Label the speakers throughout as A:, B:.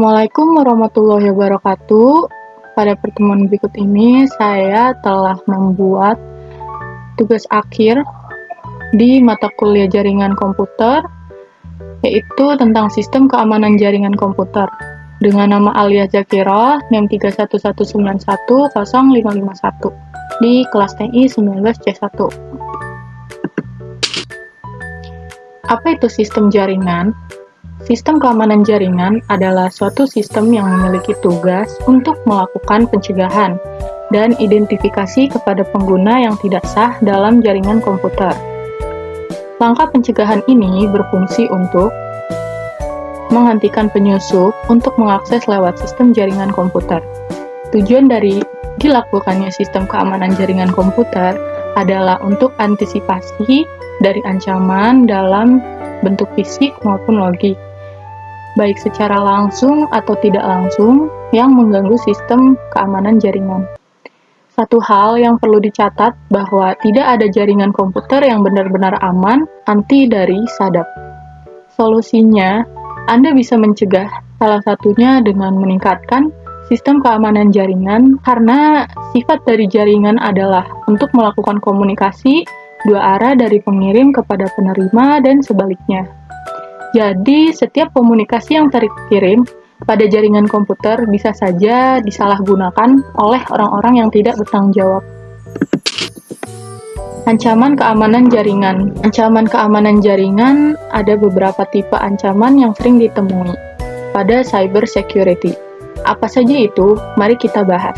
A: Assalamualaikum warahmatullahi wabarakatuh. Pada pertemuan berikut ini, saya telah membuat tugas akhir di mata kuliah jaringan komputer, yaitu tentang sistem keamanan jaringan komputer, dengan nama Alia Zakira, NIM 311910551, di kelas TI 19C1. Apa itu sistem jaringan? Sistem keamanan jaringan adalah suatu sistem yang memiliki tugas untuk melakukan pencegahan dan identifikasi kepada pengguna yang tidak sah dalam jaringan komputer. Langkah pencegahan ini berfungsi untuk menghentikan penyusup untuk mengakses lewat sistem jaringan komputer. Tujuan dari dilakukannya sistem keamanan jaringan komputer adalah untuk antisipasi dari ancaman dalam bentuk fisik maupun logik, baik secara langsung atau tidak langsung, yang mengganggu sistem keamanan jaringan. Satu hal yang perlu dicatat bahwa tidak ada jaringan komputer yang benar-benar aman anti dari sadap. Solusinya, Anda bisa mencegah salah satunya dengan meningkatkan sistem keamanan jaringan, karena sifat dari jaringan adalah untuk melakukan komunikasi dua arah dari pengirim kepada penerima dan sebaliknya. Jadi, setiap komunikasi yang terkirim pada jaringan komputer bisa saja disalahgunakan oleh orang-orang yang tidak bertanggung jawab. Ancaman keamanan jaringan. Ancaman keamanan jaringan ada beberapa tipe ancaman yang sering ditemui pada cyber security. Apa saja itu? Mari kita bahas.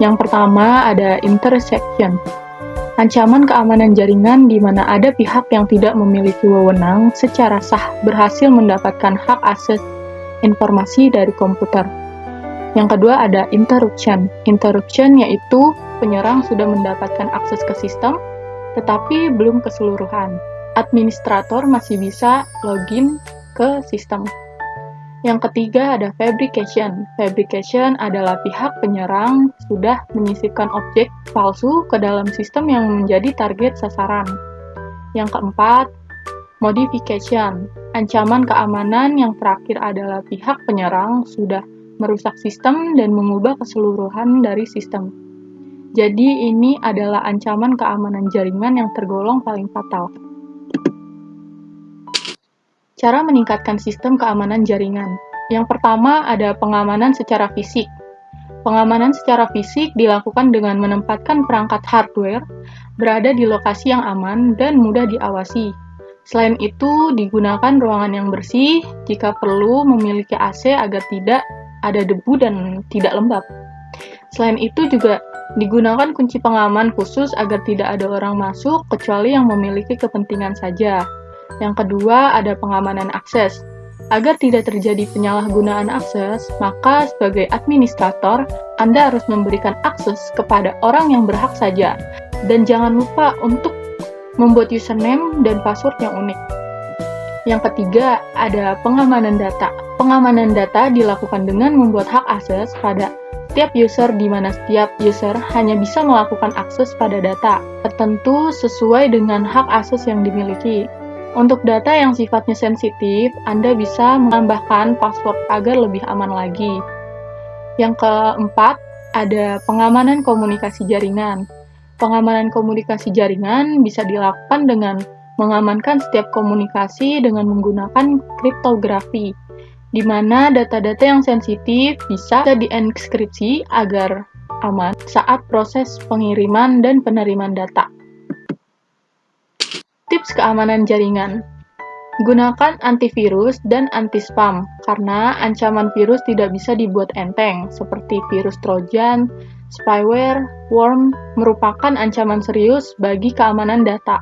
A: Yang pertama ada intersection. Ancaman keamanan jaringan di mana ada pihak yang tidak memiliki wewenang secara sah berhasil mendapatkan hak akses informasi dari komputer. Yang kedua ada interruption. Interruption yaitu penyerang sudah mendapatkan akses ke sistem, tetapi belum keseluruhan. Administrator masih bisa login ke sistem. Yang ketiga ada fabrication. Fabrication adalah pihak penyerang sudah menyisipkan objek palsu ke dalam sistem yang menjadi target sasaran. Yang keempat, modification. Ancaman keamanan yang terakhir adalah pihak penyerang sudah merusak sistem dan mengubah keseluruhan dari sistem. Jadi ini adalah ancaman keamanan jaringan yang tergolong paling fatal. Cara meningkatkan sistem keamanan jaringan. Yang pertama ada pengamanan secara fisik. Pengamanan secara fisik dilakukan dengan menempatkan perangkat hardware berada di lokasi yang aman dan mudah diawasi. Selain itu, digunakan ruangan yang bersih, jika perlu memiliki AC agar tidak ada debu dan tidak lembab. Selain itu juga digunakan kunci pengaman khusus agar tidak ada orang masuk kecuali yang memiliki kepentingan saja. Yang kedua, ada pengamanan akses. Agar tidak terjadi penyalahgunaan akses, maka sebagai administrator, Anda harus memberikan akses kepada orang yang berhak saja. Dan jangan lupa untuk membuat username dan password yang unik. Yang ketiga, ada pengamanan data. Pengamanan data dilakukan dengan membuat hak akses pada setiap user, di mana setiap user hanya bisa melakukan akses pada data tertentu sesuai dengan hak akses yang dimiliki. Untuk data yang sifatnya sensitif, Anda bisa menambahkan password agar lebih aman lagi. Yang keempat, ada pengamanan komunikasi jaringan. Pengamanan komunikasi jaringan bisa dilakukan dengan mengamankan setiap komunikasi dengan menggunakan kriptografi, di mana data-data yang sensitif bisa dienkripsi agar aman saat proses pengiriman dan penerimaan data. Tips keamanan jaringan. Gunakan antivirus dan anti-spam, karena ancaman virus tidak bisa dibuat enteng, seperti virus Trojan, spyware, worm, merupakan ancaman serius bagi keamanan data.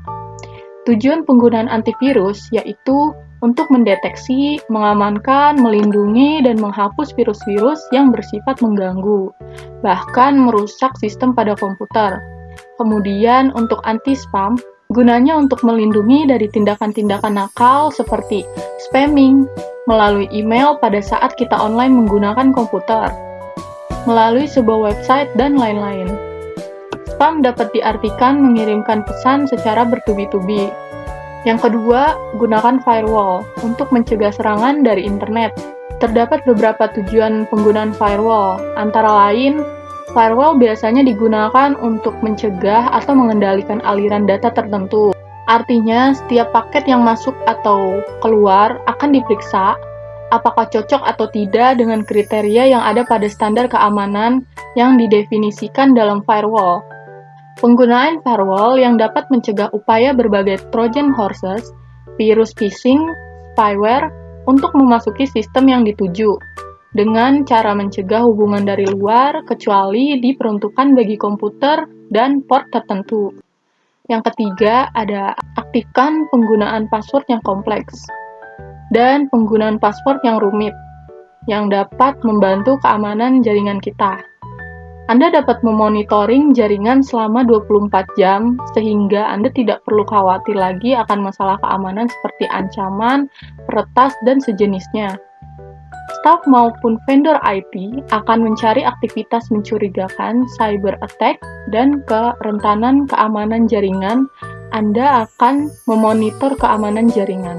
A: Tujuan penggunaan antivirus yaitu untuk mendeteksi, mengamankan, melindungi, dan menghapus virus-virus yang bersifat mengganggu, bahkan merusak sistem pada komputer. Kemudian untuk anti-spam, gunanya untuk melindungi dari tindakan-tindakan nakal seperti spamming melalui email pada saat kita online menggunakan komputer, melalui sebuah website, dan lain-lain. Spam dapat diartikan mengirimkan pesan secara bertubi-tubi. Yang kedua, gunakan firewall untuk mencegah serangan dari internet. Terdapat beberapa tujuan penggunaan firewall, antara lain, firewall biasanya digunakan untuk mencegah atau mengendalikan aliran data tertentu. Artinya, setiap paket yang masuk atau keluar akan diperiksa apakah cocok atau tidak dengan kriteria yang ada pada standar keamanan yang didefinisikan dalam firewall. Penggunaan firewall yang dapat mencegah upaya berbagai Trojan horses, virus phishing, spyware, untuk memasuki sistem yang dituju, dengan cara mencegah hubungan dari luar kecuali diperuntukkan bagi komputer dan port tertentu. Yang ketiga, ada aktifkan penggunaan password yang kompleks dan penggunaan password yang rumit, yang dapat membantu keamanan jaringan kita. Anda dapat memonitoring jaringan selama 24 jam, sehingga Anda tidak perlu khawatir lagi akan masalah keamanan seperti ancaman, peretas, dan sejenisnya. Staf maupun vendor IT akan mencari aktivitas mencurigakan, cyber attack, dan kerentanan keamanan jaringan. Anda akan memonitor keamanan jaringan.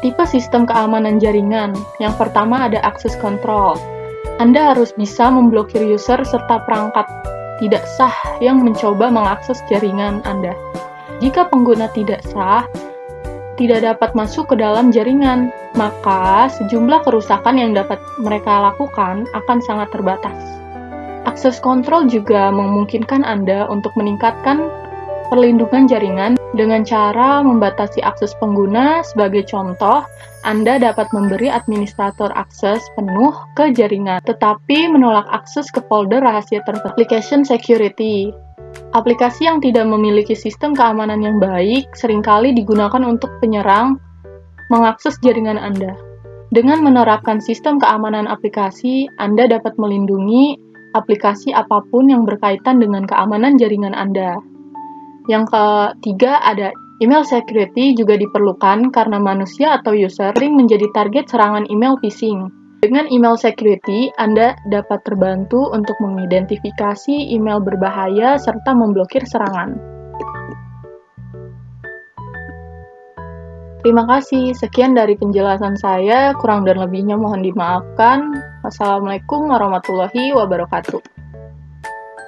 A: Tipe sistem keamanan jaringan. Yang pertama ada access control. Anda harus bisa memblokir user serta perangkat tidak sah yang mencoba mengakses jaringan Anda. Jika pengguna tidak sah, tidak dapat masuk ke dalam jaringan, maka sejumlah kerusakan yang dapat mereka lakukan akan sangat terbatas. Access control juga memungkinkan Anda untuk meningkatkan perlindungan jaringan dengan cara membatasi akses pengguna. Sebagai contoh, Anda dapat memberi administrator akses penuh ke jaringan, tetapi menolak akses ke folder rahasia tertentu. Application security. Aplikasi yang tidak memiliki sistem keamanan yang baik seringkali digunakan untuk penyerang mengakses jaringan Anda. Dengan menerapkan sistem keamanan aplikasi, Anda dapat melindungi aplikasi apapun yang berkaitan dengan keamanan jaringan Anda. Yang ketiga ada email security juga diperlukan karena manusia atau user sering menjadi target serangan email phishing. Dengan email security, Anda dapat terbantu untuk mengidentifikasi email berbahaya serta memblokir serangan. Terima kasih, sekian dari penjelasan saya, kurang dan lebihnya mohon dimaafkan. Wassalamualaikum warahmatullahi wabarakatuh.